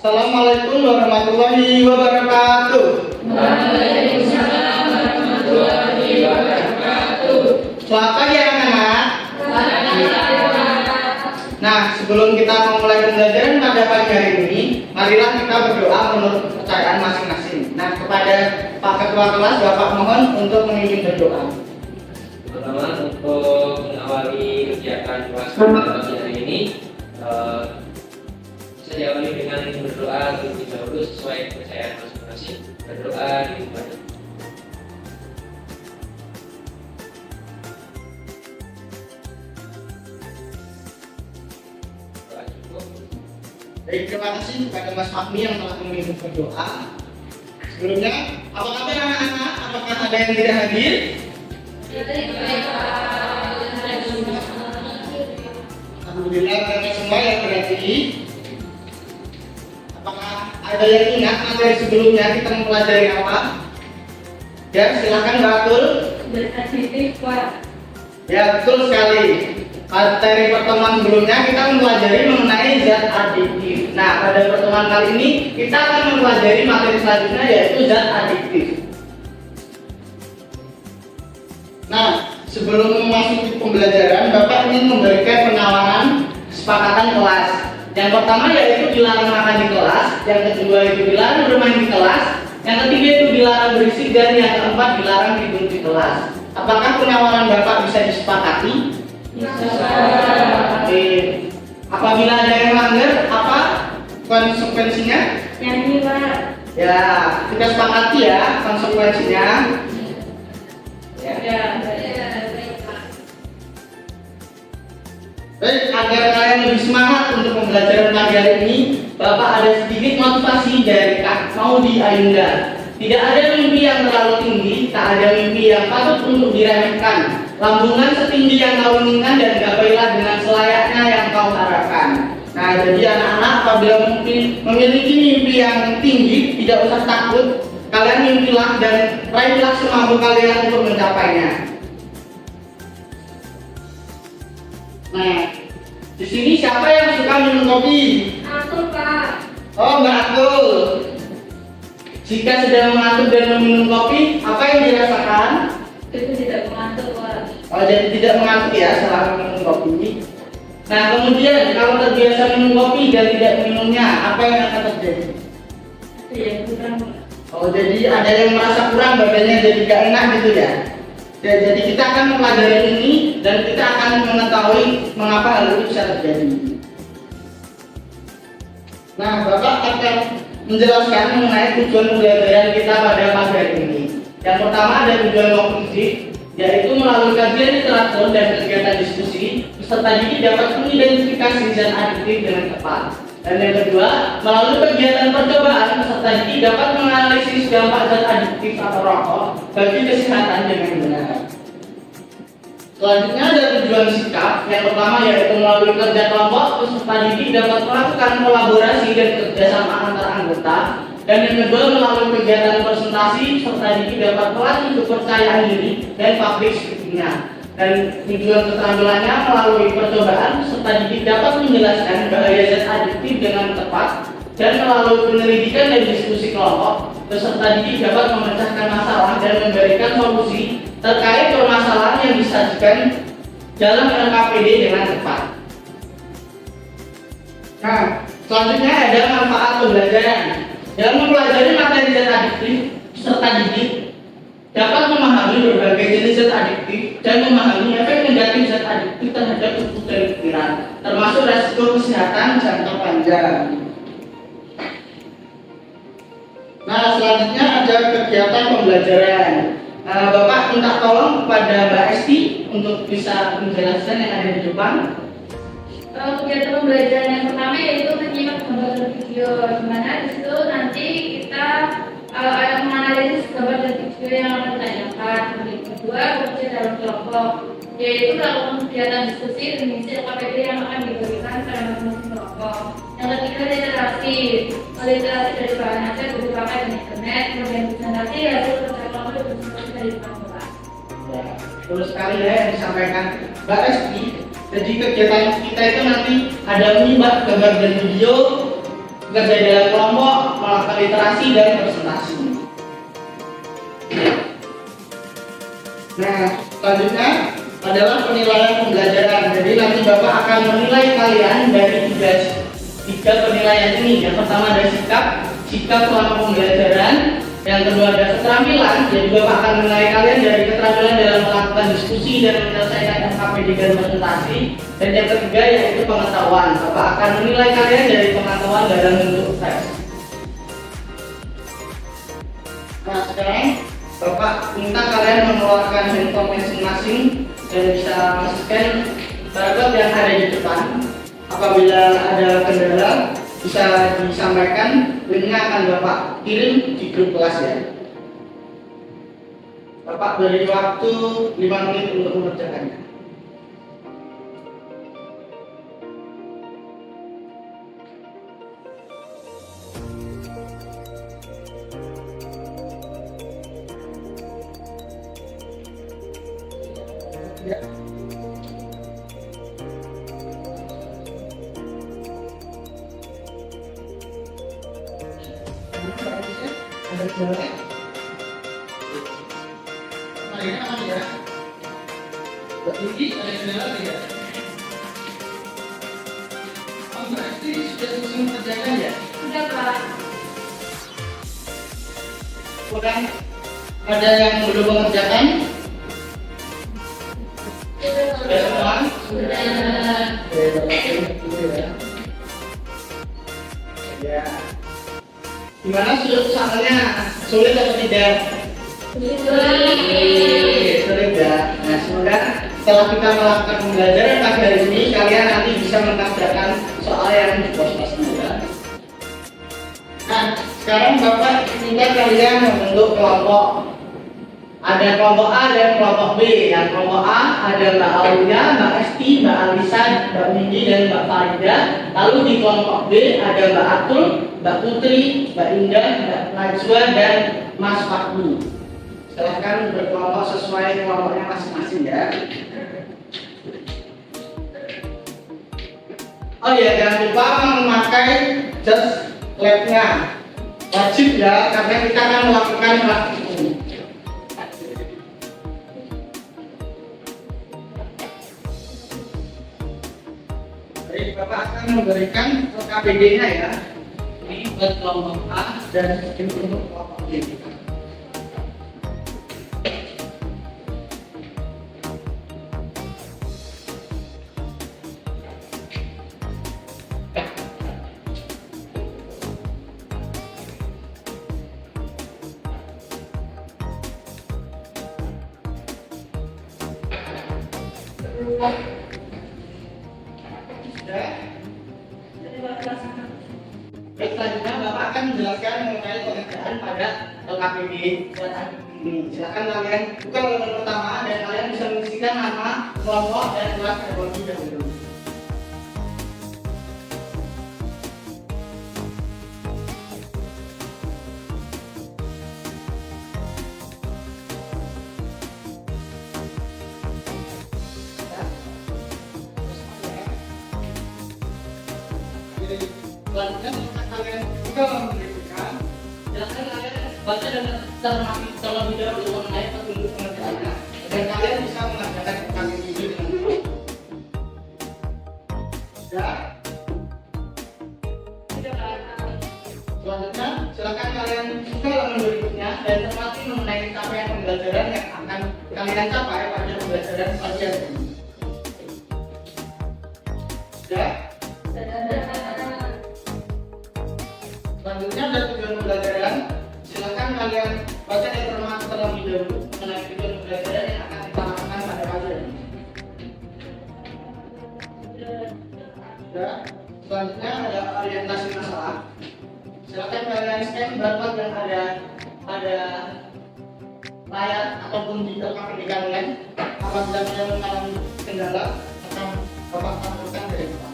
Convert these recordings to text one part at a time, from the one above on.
Assalamualaikum warahmatullahi wabarakatuh. Waalaikumsalam warahmatullahi wabarakatuh. Selamat pagi anak-anak. Nah, sebelum kita memulai pembelajaran pada pagi hari ini, marilah kita berdoa menurut kepercayaan masing-masing. Nah, kepada Pak Ketua Kelas, Bapak mohon untuk memimpin berdoa. Pertama, untuk mengawali kegiatan kelas pada pagi hari ini, bisa diawali dengan berdoa terlebih dahulu sesuai kepercayaan masing-masing. Berdoa dimulai. Doa cukup. Baik, terima kasih kepada Mas Fahmi yang telah memimpin berdoa. Sebelumnya, apa kabar anak-anak? Apakah ada yang tidak hadir? Alhamdulillah, mereka semua yang berhati. Apakah ada yang ingat materi sebelumnya kita mempelajari apa? Ya, silakan Mbak Atul. Ya, betul sekali. Materi pertemuan sebelumnya kita mempelajari mengenai zat adiktif. Nah, pada pertemuan kali ini kita akan mempelajari materi selanjutnya yaitu zat adiktif. Nah, sebelum memasuki pembelajaran, Bapak ingin memberikan penawaran kesepakatan kelas. Yang pertama yaitu dilarang makan di kelas, yang kedua itu dilarang bermain di kelas, yang ketiga itu dilarang berisik, dan yang keempat dilarang tidur di kelas. Apakah penawaran Bapak bisa disepakati? Oke. Apabila ada yang melanggar, apa konsekuensinya? Ya, kita sepakati ya konsekuensinya. Baik, agar kalian lebih semangat untuk pembelajaran pagi hari ini, Bapak ada sedikit motivasi dari Kak Maudi Ayunda. Tidak ada mimpi yang terlalu tinggi, tak ada mimpi yang patut untuk diremehkan. Lambungan setinggi yang kau inginkan dan gapailah dengan selayaknya yang kau harapkan. Nah, jadi anak-anak apabila memiliki mimpi yang tinggi, tidak usah takut. Kalian mimpilah dan raihlah semampu kalian untuk mencapainya. Nah, di sini siapa yang suka minum kopi? Aku, Pak. Oh, Mbak Atul. Jika sedang mengantuk dan meminum kopi, apa yang dirasakan? Itu tidak mengantuk, Pak. Oh, jadi tidak mengantuk ya setelah minum kopi. Nah, kemudian kalau terbiasa minum kopi dan tidak minumnya, apa yang akan terjadi? Iya, kurang. Oh, jadi ada yang merasa kurang, badannya jadi gak enak gitu ya? Ya, jadi kita akan mempelajari ini dan kita akan mengetahui mengapa hal itu bisa terjadi. Nah, Bapak akan menjelaskan mengenai tujuan pembelajaran kita pada pagi hari ini. Yang pertama ada tujuan kognitif, yaitu melalui kajian literatur dan kegiatan diskusi, peserta didik dapat mengidentifikasi zat adiktif dengan tepat. Dan yang kedua, melalui kegiatan percobaan, peserta didik dapat menganalisis dampak zat adiktif atau rokok bagi kesehatan dengan benar. Selanjutnya ada tujuan sikap. Yang pertama yaitu melalui kerja kelompok, peserta didik dapat melakukan kolaborasi dan kerjasama antar anggota. Dan yang kedua melalui kegiatan presentasi, peserta didik dapat melatih kepercayaan diri dan public speaking-nya. Dan tujuan keterampilannya melalui percobaan, peserta didik dapat menjelaskan bahaya zat adiktif dengan tepat. Dan melalui penyelidikan dan diskusi kelompok, peserta didik dapat memecahkan masalah dan memberikan solusi terkait permasalahan yang disajikan dalam LKPD dengan tepat. Nah, selanjutnya ada manfaat pembelajaran. Dalam mempelajari materi zat adiktif, peserta didik dapat memahami berbagai jenis zat adiktif dan memahami efek negatif zat adiktif terhadap tubuh dan pikiran, termasuk resiko kesehatan jangka panjang. Nah, selanjutnya ada kegiatan pembelajaran. Bapak minta tolong kepada Mbak Esti untuk bisa menjelaskan yang ada di depan. Kegiatan pembelajaran yang pertama yaitu menyimak gambar dan video, di mana di situ nanti kita menganalisis gambar dan video yang akan ditanyakan. Yang kedua, bekerja dalam kelompok, yaitu melakukan kegiatan diskusi dan mengisi LKPD yang akan diberikan pada masing-masing kelompok. Yang ketiga, literasi. Literasi dari bahan ajar dipakai di internet, kemudian presentasi hasil kerja kelompok dan presentasi dari kelompok. Ya, terus sekali ya yang disampaikan Mbak Esti. Jadi kegiatan kita itu nanti ada menyimak gambar dan video, kerja dalam literasi dan presentasi. Nah, selanjutnya adalah penilaian pembelajaran. Jadi nanti Bapak akan menilai kalian dari tiga penilaian ini. Yang pertama ada sikap selama pembelajaran. Yang kedua ada keterampilan. Jadi Bapak akan menilai kalian dari keterampilan dalam melakukan diskusi dan menyelesaikan FKPD dan presentasi. Dan yang ketiga yaitu pengetahuan. Bapak akan menilai kalian dari pengetahuan dalam bentuk teks. Nah, sekarang Bapak minta kalian mengeluarkan handphone masing-masing dan bisa masukkan paragraf yang ada di depan. Apabila ada kendala bisa disampaikan, linknya akan Bapak kirim di grup kelas ya. Bapak beri waktu 5 menit untuk mengerjakannya. Ya. Ada kendala? Ini aman ya? Berarti ada kendala tidak? Oh, berarti sudah selesai mengerjakan ya? Sudah, Pak. Kurang ada yang belum mengerjakan? Sudah semua? Sudah. Oke, Bapak dulu ya. Ya. Gimana soalnya sulit atau tidak? Sulit ya. Nah, semoga setelah kita melakukan pembelajaran pagi hari ini, kalian nanti bisa mengerjakan soal yang di pos-posnya ya. Nah, sekarang Bapak minta kalian membentuk kelompok. Ada kelompok A dan kelompok B. Yang kelompok A ada Mbak Aulia, Mbak Esti, Mbak Alisa, Mbak Mindy, dan Mbak Farida. Lalu di kelompok B ada Mbak Atul, Mbak Putri, Mbak Indah, Mbak Najwa, dan Mas Fakmi. Silahkan berkelompok sesuai kelompoknya masing-masing ya. Oh ya, jangan lupa memakai jas labnya. Wajib ya, karena kita akan melakukan praktikum. Jadi Bapak akan memberikan KPD-nya ya. Ini buat kelompok A dan ini untuk kelompok B. Baik, selanjutnya Bapak akan menjelaskan mengenai pengerjaan pada LKPD ini. Silakan kalian buka lembar pertama dan kalian bisa mengisikan nama, kelompok, dan kelas terlebih dahulu. Selanjutnya silakan kalian buka lembar berikutnya. Silakan kalian baca dan cermati terlebih dahulu mengenai petunjuk pengerjaannya dan kalian bisa mengerjakan kami ini dengan baik. Ya. Selanjutnya silakan kalian buka lembar berikutnya dan cermati mengenai capaian pembelajaran yang akan kalian capai pada pembelajaran pagi hari ini. Ya. Selanjutnya ada tujuan pembelajaran. Silakan kalian baca dan cermati terlebih dahulu mengenai tujuan pembelajaran yang akan kita lakukan pada pagi hari ini. Ya. Selanjutnya ada orientasi masalah. Silakan kalian scan barcode yang ada layar ataupun di LKPD kalian. Apabila kalian mengalami kendala, akan Bapak lakukan dari depan.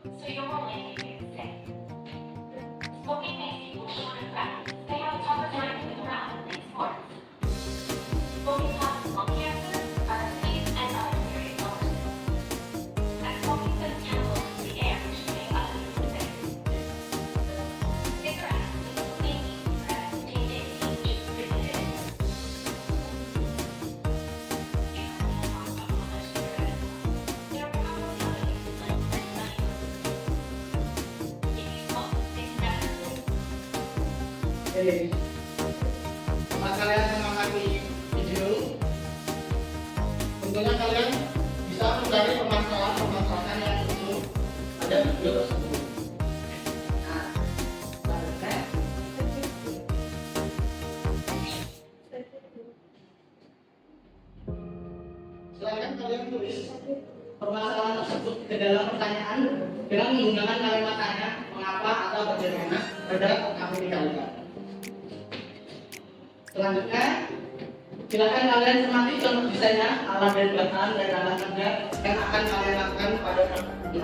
so you're more likely to get sick. Smoking makes people short of breath. They have a tougher time moving around and playing sports. Smoking causes lung cancer, heart disease, and other serious illnesses. And smoking sends chemicals into the air which can make other people sick. Cigarettes, nicotine, cigarettes, contain nicotine, which is prohibited. Oke, setelah kalian mengamati video, tentunya kalian bisa mencari permasalahan yang itu ada di video tersebut. Nah, selanjutnya, silakan kalian tulis permasalahan tersebut ke dalam pertanyaan dengan menggunakan kalimat tanya, mengapa atau bagaimana pada aplikasi kalian. Selanjutnya, silakan kalian cermati contoh desainnya, alat dan bahan dan alat kerja yang akan kalian lakukan pada nanti.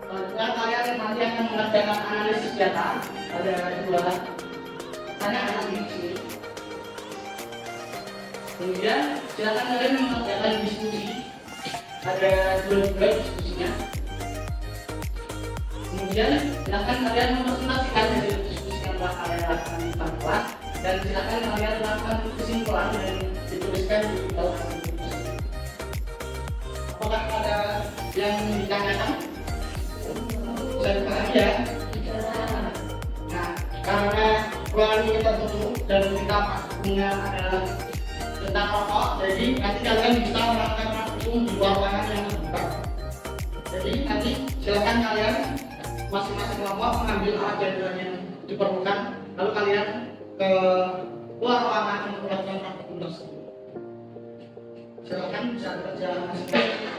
Selanjutnya, kalian nanti akan mengerjakan analisis data. Ada dua pertanyaan di sini. Kemudian, silakan kalian mengerjakan diskusi. Ada dua diskusinya. Kemudian, silakan kalian mempresentasikan hasil diskusi yang telah kalian lakukan di tempat, dan silakan kalian lakukan kesimpulan dan dituliskan di bawah diskusi. Apakah ada yang ditanyakan? Saya ya. Nah, karena ruangan ini tertutup dan kita punya adalah tentang rokok, jadi nanti kalian bisa melakukan praktikum di luar ruangan yang terbuka. Jadi nanti silakan kalian masing-masing kelompok mengambil alat dan yang diperlukan, lalu kalian ke luar ruangan untuk melakukan praktikum tersebut. Silakan bisa bekerja masing-masing.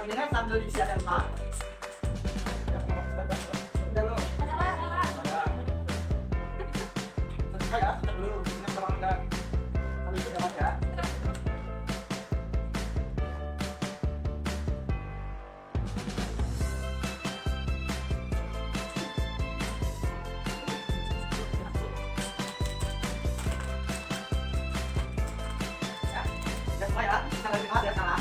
Ini sambil diisi ada emak. Ya, dulu dengan pelanggan. Kami sudah ada. Ya, semua ya. Kita lagi ada salah.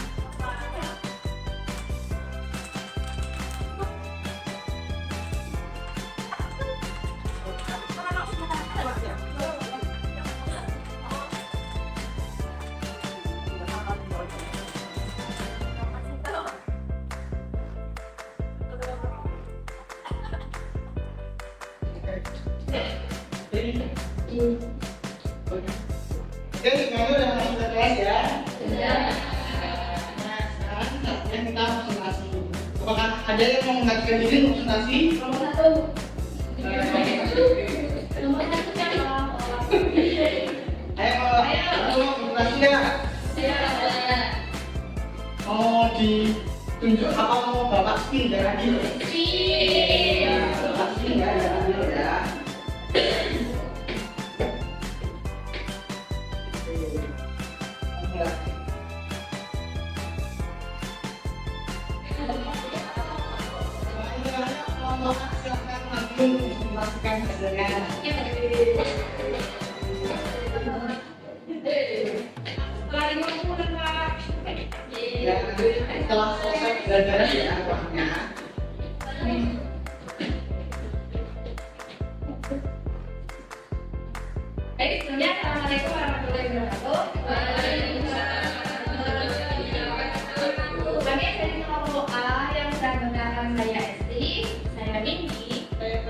Oke, kamu udah masuk ke kelas ya? Sudah. Nah, sekarang kita masing-masing Apakah ada yang mau mengajukan diri untuk presentasi? Nomor 1. Nomor 1 siapa? Ayo, mau presentasi nggak? Saya. Mau ditunjuk apa mau bapak spin jangan gitu? Bapak spin ya, jangan gitu ya. Silakan maju memastikan hasilnya. Ya, setelah selesai pembelajaran ya uangnya. Baik, sebelumnya Assalamualaikum warahmatullahi wabarakatuh. Kami dari kelompok A yang sedang mengenalkan saya Esti, saya Windy, saya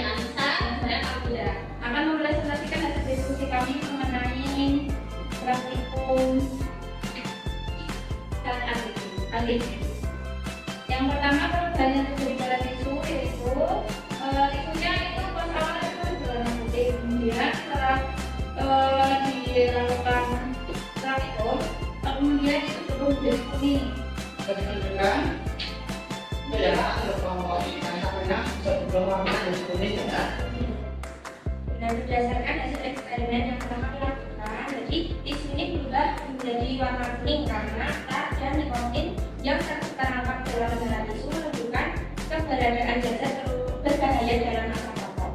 Anissa, dan saya Alda akan mempresentasikan hasil diskusi kami mengenai praktikum dan analisis. Yang pertama perubahan terjadi pada tisu yaitu tisunya itu pas awal itu berwarna putih, kemudian setelah dilakukan praktikum kemudian itu berubah menjadi kuning. Bisa ditunjukkan ya, ada kelompok yang bisa berubah warna dan kuning ya. Dan berdasarkan hasil eksperimen yang telah kami lakukan, jadi tisu ini berubah menjadi warna kuning karena tak dan nikotin yang terdapat dalam dalam tisu menunjukkan keberadaan zat berbahaya dalam masa rokok.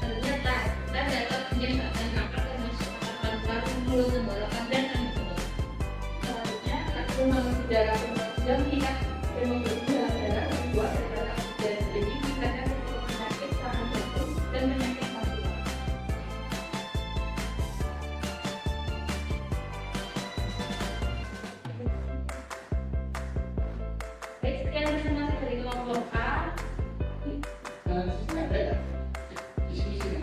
Ternyata dapat menyebabkan kanker termasuk kanker paru-paru, mulut, tenggorokan, dan kandungan. Selanjutnya, kandungan udara sudah meningkat dan membuat darah membuat darah dan jadi meningkatkan penyakit saraf jantung dan penyakit vaskular. Baik, sekian presentasi dari kelompok A. Nah, di sini ada ya? Diskusinya.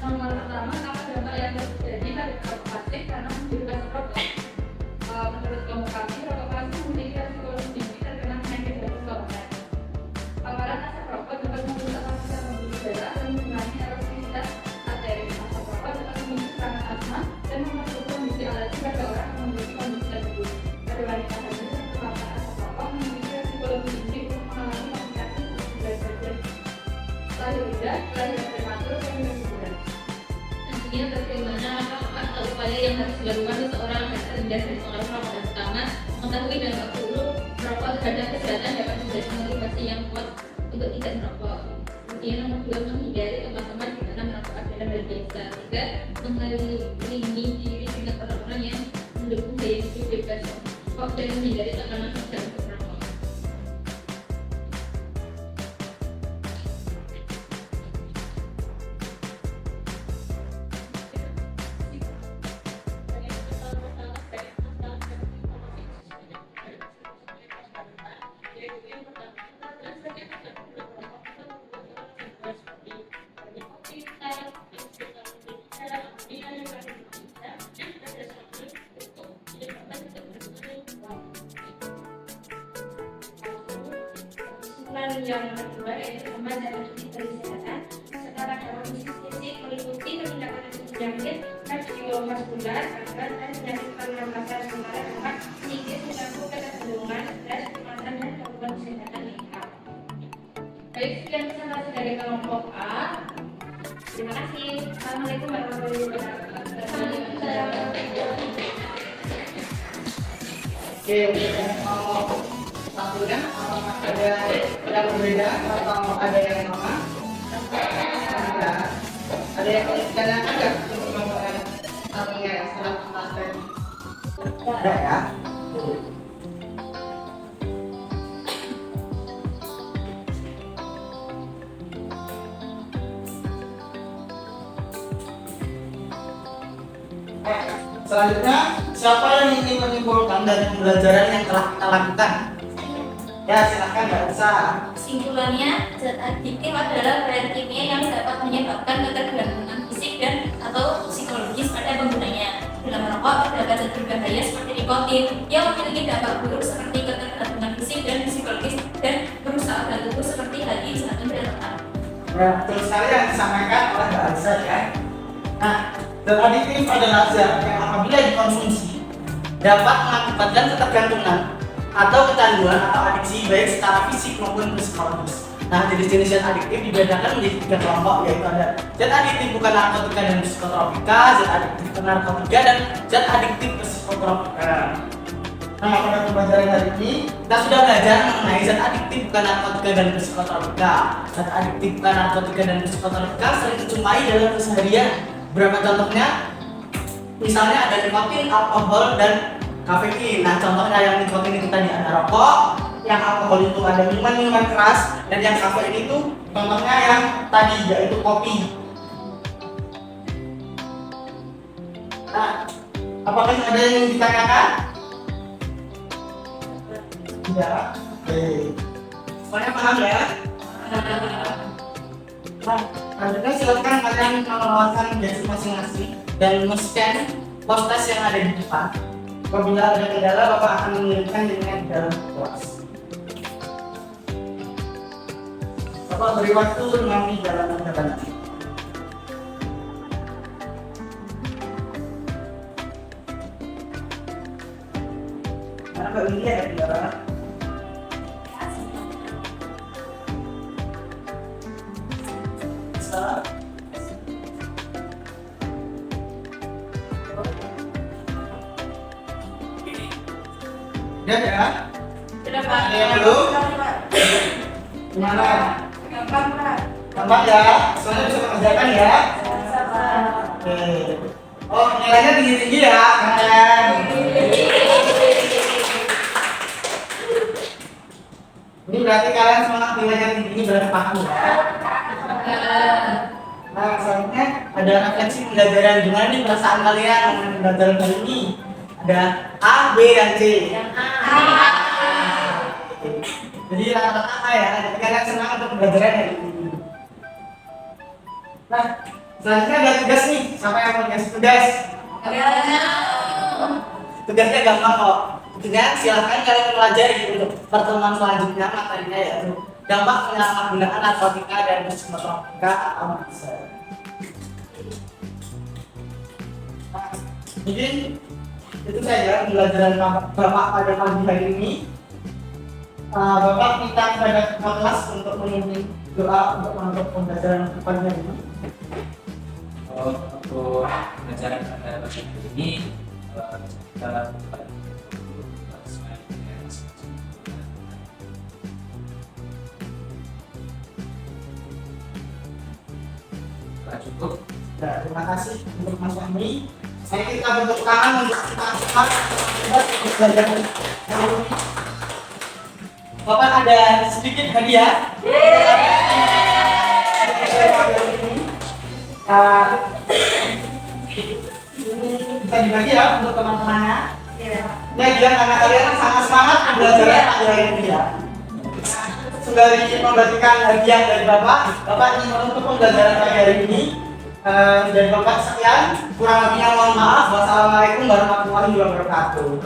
Nomor pertama, apa dampak yang terjadi pada rokok pasif karena menggunakan rokok? Menurut kelompok kami, rokok pasif memiliki risiko lebih tinggi terkena penyakit jantung koroner. Paparan asap rokok dapat merusak lapisan pembuluh darah dan mengurangi elastisitas arteri. Asap rokok dapat memicu serangan asma dan memperburuk kondisi alergi pada orang yang memiliki kondisi tersebut. Pada wanita hamil yang terpapar asap rokok memiliki risiko lebih tinggi untuk mengalami komplikasi seperti berat badan, lahir rendah, kelahiran prematur, dan keguguran. Nantinya bagaimana atau upaya yang harus dilakukan seseorang agar terhindar dari pengaruh rokok? Yang pertama, mengetahui dampak buruk merokok terhadap kesehatan dapat menjadi motivasi yang kuat untuk tidak merokok. Kemudian nomor 2, menghindari tempat-tempat di mana merokok adalah hal biasa. 3, mengelilingi diri dengan orang-orang yang mendukung gaya hidup bebas rokok dan menghindari tekanan sosial untuk merokok. Kesimpulan yang kedua yaitu pembelajaran dari kesehatan secara kondisi fisik meliputi penindakan penyakit kardiovaskular, kanker, dan penyakit pernapasan sementara dapat sedikit mengganggu kecenderungan stres, kecemasan, dan gangguan kesehatan mental. Baik, sekian presentasi dari kelompok A. Terima kasih. Assalamualaikum warahmatullahi wabarakatuh. Oke, untuk kelompok satunya apakah ada berbeda atau ada yang sama? Ada yang ditanyakan nggak untuk kelompok yang satunya yang setelah tadi? Ada ya? Selanjutnya, siapa yang ingin menyimpulkan dari pembelajaran yang telah kita lakukan? Ya, silakan Mbak Elsa. Kesimpulannya, zat adiktif adalah bahan kimia yang dapat menyebabkan ketergantungan fisik dan atau psikologis pada penggunanya. Dalam merokok terdapat zat berbahaya seperti nikotin yang memiliki dampak buruk seperti ketergantungan fisik dan psikologis dan kerusakan tubuh seperti hati, jantung, dan otak. Ya, terus sekali yang disampaikan oleh Mbak Elsa ya. Nah, zat adiktif adalah zat yang apabila dikonsumsi dapat mengakibatkan ketergantungan atau kecanduan atau adiksi baik secara fisik maupun psikologis. Nah, jenis-jenis zat adiktif dibedakan menjadi 3 kelompok, yaitu ada zat adiktif bukan narkotika dan psikotropika, zat adiktif bukan narkotika, dan zat adiktif psikotropika. Nah, pada pembelajaran hari ini kita sudah belajar mengenai zat adiktif bukan narkotika dan psikotropika. Zat adiktif bukan narkotika dan psikotropika sering dijumpai dalam keseharian. Berapa contohnya? Misalnya ada nikotin, alkohol, dan kafein. Nah, contohnya yang nikotin itu tadi ada rokok, yang alkohol itu ada minuman-minuman keras, dan yang kafein itu contohnya yang tadi yaitu kopi. Nah, apakah ada yang ingin ditanyakan? Tidak. Oke. Semuanya paham ya? Nah, selanjutnya silakan kalian melewatkan gadget masing-masing dan men-scan pos tes yang ada di depan. Apabila ada kendala, Bapak akan mengirimkan linknya di dalam kelas. Bapak beri waktu 5 menit dalam mengerjakan. Mana Mbak Windy ada kendala? Bisa. Udah ya? Sudah Pak. Ada yang belum? Gimana? Gampang ya? Semuanya bisa mengerjakan ya? Oke. Oh, nilainya tinggi-tinggi ya? Keren. Ini berarti kalian semua nilainya tinggi berarti paham ya? Nah, selanjutnya ada refleksi pembelajaran. Gimana nih perasaan kalian mengenai pembelajaran kali ini? Ada A, B, dan C. Jadi rata-rata A ya, jadi kalian senang untuk pembelajaran hari ini. Nah, selanjutnya ada tugas nih. Siapa yang mau dikasih tugas? Tugasnya gampang kok. Intinya silakan kalian pelajari untuk pertemuan selanjutnya materinya yaitu dampak penyalahgunaan narkotika dan psikotropika atau narkotika. Nah, jadi itu saja pembelajaran Bapak pada pagi hari ini. Bapak minta kepada kelas untuk memimpin doa untuk menutup pembelajaran pagi hari ini. Untuk pembelajaran pada pagi hari ini kita lakukan cukup. Ya, terima kasih untuk Mas Fahmi. Mari kita bentuk tangan untuk kita semangat belajar hari ini. Bapak ada sedikit hadiah. Bisa dibagi ya untuk teman-temannya. Ini hadiah karena kalian sangat semangat belajar pagi hari ini ya. Sudah membagikan hadiah dari Bapak. Bapak ingin menutup pembelajaran pagi hari ini. Dari Bapak sekian, kurang lebihnya mohon maaf. Wassalamualaikum warahmatullahi wabarakatuh.